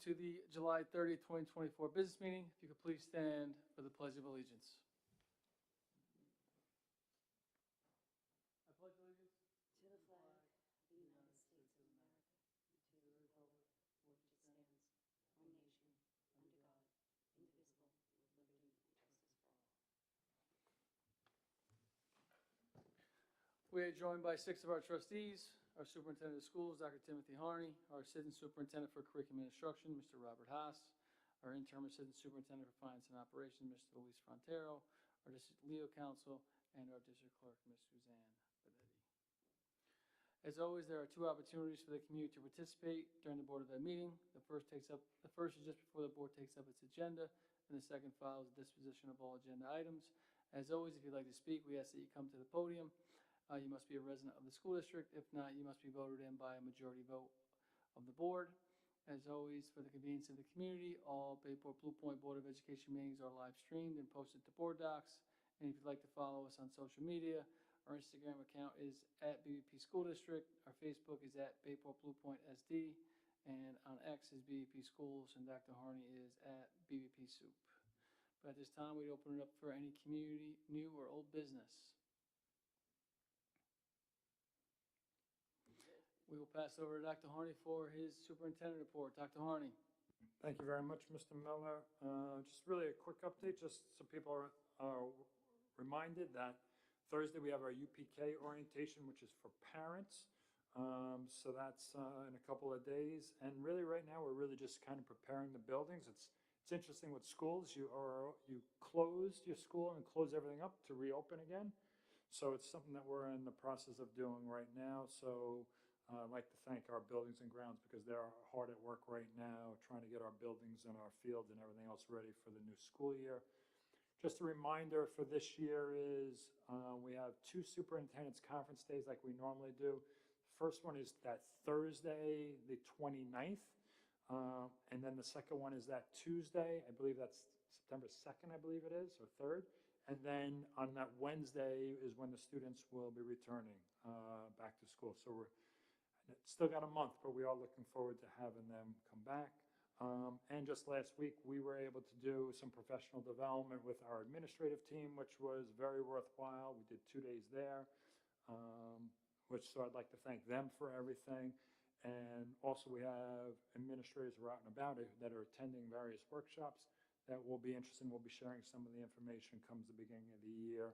to the July 30th, 2024 business meeting. If you could please stand for the Pledge of Allegiance. I pledge allegiance to the flag of the United States of America, and to the republic for which it stands, one nation, under God, indivisible, with liberty and justice for all. We are joined by 6 of our trustees, our superintendent of schools, Dr. Timothy Harney, our assistant superintendent for curriculum and instruction, Mr. Robert Haas, our interim assistant superintendent for finance and operations, Mr. Luis Frontero, our district legal counsel, and our district clerk, Ms. Suzanne Benetti. As always, there are 2 opportunities for the community to participate during the Board of Ed meeting. The first is just before the board takes up its agenda, and the second follows the disposition of all agenda items. As always, if you'd like to speak, we ask that you come to the podium. You must be a resident of the school district. If not, you must be voted in by a majority vote of the board. As always, for the convenience of the community, all Bayport Blue Point Board of Education meetings are live streamed and posted to board docs. And if you'd like to follow us on social media, our Instagram account is at BBP School District. Our Facebook is at Bayport Blue Point SD. And on X is BBP Schools, and Dr. Harney is at BBP Soup. But at this time, we'd open it up for any community, new or old business. We will pass over to Dr. Harney for his superintendent report. Dr. Harney. Thank you very much, Mr. Miller. Just really a quick update, just so people are reminded that Thursday we have our UPK orientation, which is for parents. So that's in a couple of days. And really right now we're really just kind of preparing the buildings. It's interesting with schools. You closed your school and close everything up to reopen again. So it's something that we're in the process of doing right now. So I'd like to thank our buildings and grounds because they're hard at work right now trying to get our buildings and our fields and everything else ready for the new school year. Just a reminder for this year is we have 2 superintendent's conference days like we normally do. First one is that Thursday, the 29th. And then the second one is that Tuesday. I believe that's September 2nd, I believe it is, or 3rd. And then on that Wednesday is when the students will be returning back to school. So we're still got a month, but we are looking forward to having them come back. And just last week, we were able to do some professional development with our administrative team, which was very worthwhile. We did 2 days there, so I'd like to thank them for everything. And also we have administrators who are out and about that are attending various workshops that will be interesting. We'll be sharing some of the information comes the beginning of the year.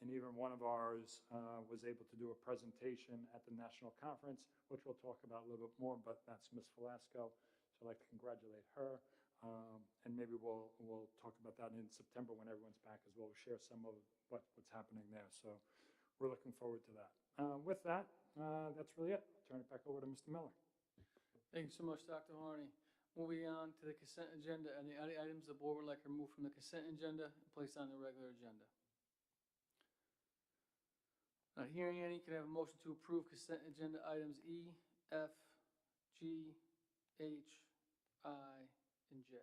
And even one of ours was able to do a presentation at the national conference, which we'll talk about a little bit more, but that's Ms. Velasco. So I'd like to congratulate her. And maybe we'll talk about that in September when everyone's back as well. We'll share some of what's happening there. So we're looking forward to that. With that, that's really it. I'll turn it back over to Mr. Miller. Thank you so much, Dr. Harney. Moving on to the consent agenda. Any items the board would like removed from the consent agenda and placed on the regular agenda? Not hearing any, can I have a motion to approve consent agenda items E, F, G, H, I, and J?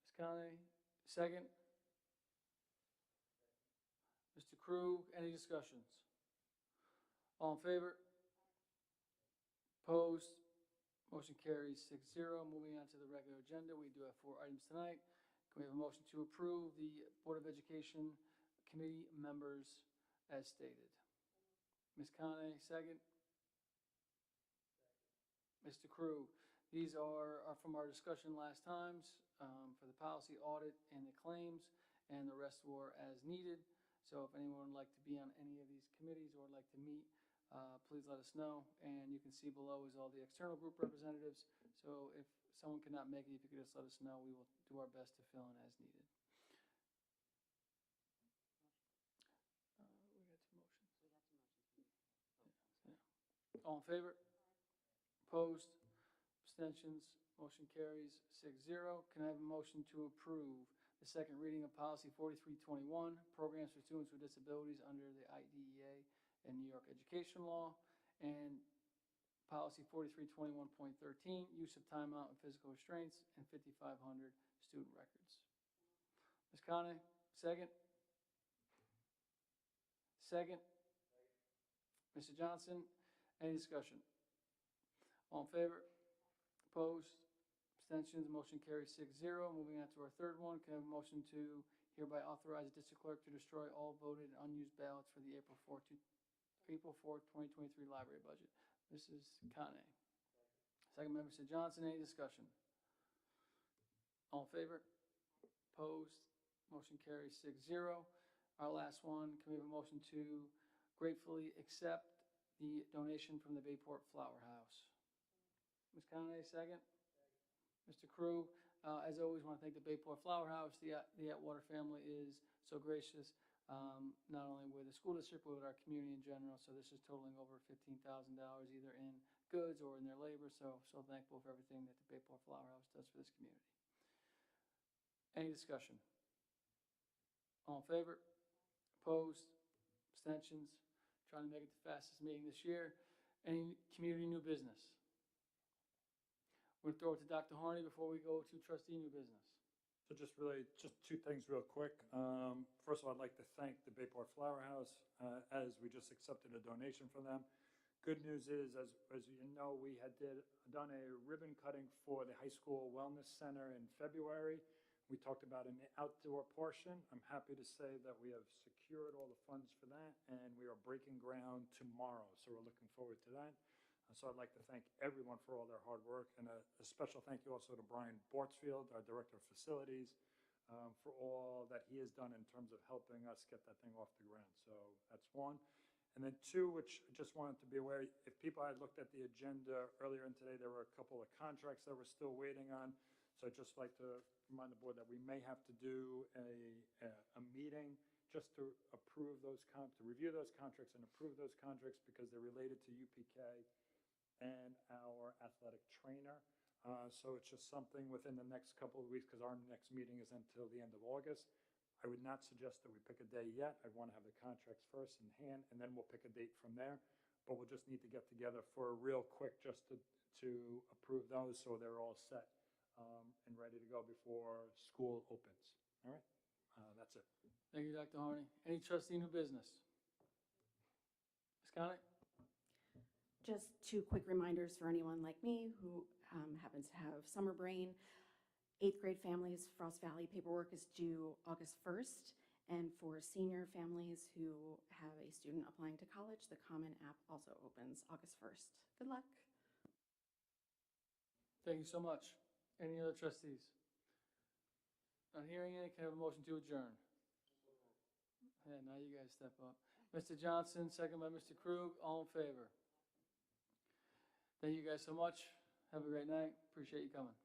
Ms. Conley, second. Mr. Krug, any discussions? All in favor? Opposed? Motion carries 6-0. Moving on to the regular agenda, we do have 4 items tonight. Can we have a motion to approve the Board of Education committee members as stated? Ms. Conley, second. Mr. Krug, these are from our discussion last times for the policy audit and the claims, and the rest were as needed. So if anyone would like to be on any of these committees or would like to meet, please let us know. And you can see below is all the external group representatives. So if someone cannot make it, if you could just let us know, we will do our best to fill in as needed. We got 2 motions. Yeah. All in favor? Opposed? Abstentions? Motion carries 6-0. Can I have a motion to approve the second reading of policy 4321, programs for students with disabilities under the IDEA and New York education law, and policy 4321.13, use of timeout and physical restraints, and 5500 student records? Ms. Conley, second. Second. Mr. Johnson, any discussion? All in favor? Opposed? Abstentions? Motion carries 6-0. Moving on to our third one, can I have a motion to hereby authorize the district clerk to destroy all voted and unused ballots for the April 4th, 2023 library budget? Mrs. Kane. Second by Mr. Johnson. Any discussion? All in favor? Opposed? Motion carries 6-0. Our last one, can we have a motion to gratefully accept the donation from the Bayport Flower House? Ms. Conley, second? Mr. Crew, as always, want to thank the Bayport Flower House. The Atwater family is so gracious, not only with the school district, but with our community in general. So this is totaling over $15,000 either in goods or in their labor. So thankful for everything that the Bayport Flower House does for this community. Any discussion? All in favor? Opposed? Abstentions? Trying to make it the fastest meeting this year. Any community new business? We're going to throw it to Dr. Harney before we go to trustee new business. So just two things real quick. First of all, I'd like to thank the Bayport Flower House as we just accepted a donation from them. Good news is, as you know, we had done a ribbon cutting for the high school wellness center in February. We talked about an outdoor portion. I'm happy to say that we have secured all the funds for that, and we are breaking ground tomorrow. So we're looking forward to that. So I'd like to thank everyone for all their hard work, and a special thank you also to Brian Bortsfield, our Director of Facilities, for all that he has done in terms of helping us get that thing off the ground. So that's one. And then two, which I just wanted to be aware, if people had looked at the agenda earlier in today, there were a couple of contracts that we're still waiting on. So I'd just like to remind the board that we may have to do a meeting just to approve those to review those contracts and approve those contracts because they're related to UPK and our athletic trainer. So it's just something within the next couple of weeks because our next meeting is until the end of August. I would not suggest that we pick a day yet. I want to have the contracts first in hand, and then we'll pick a date from there. But we'll just need to get together for a real quick just to approve those so they're all set and ready to go before school opens. All right? That's it. Thank you, Dr. Harney. Any trustee new business? Ms. Conley? Just two quick reminders for anyone like me who happens to have summer brain. 8th grade families, Frost Valley paperwork is due August 1st. And for senior families who have a student applying to college, the Common App also opens August 1st. Good luck. Thank you so much. Any other trustees? Not hearing any, can I have a motion to adjourn? Yeah, now you guys step up. Mr. Johnson, second by Mr. Krug, all in favor. Thank you guys so much. Have a great night. Appreciate you coming.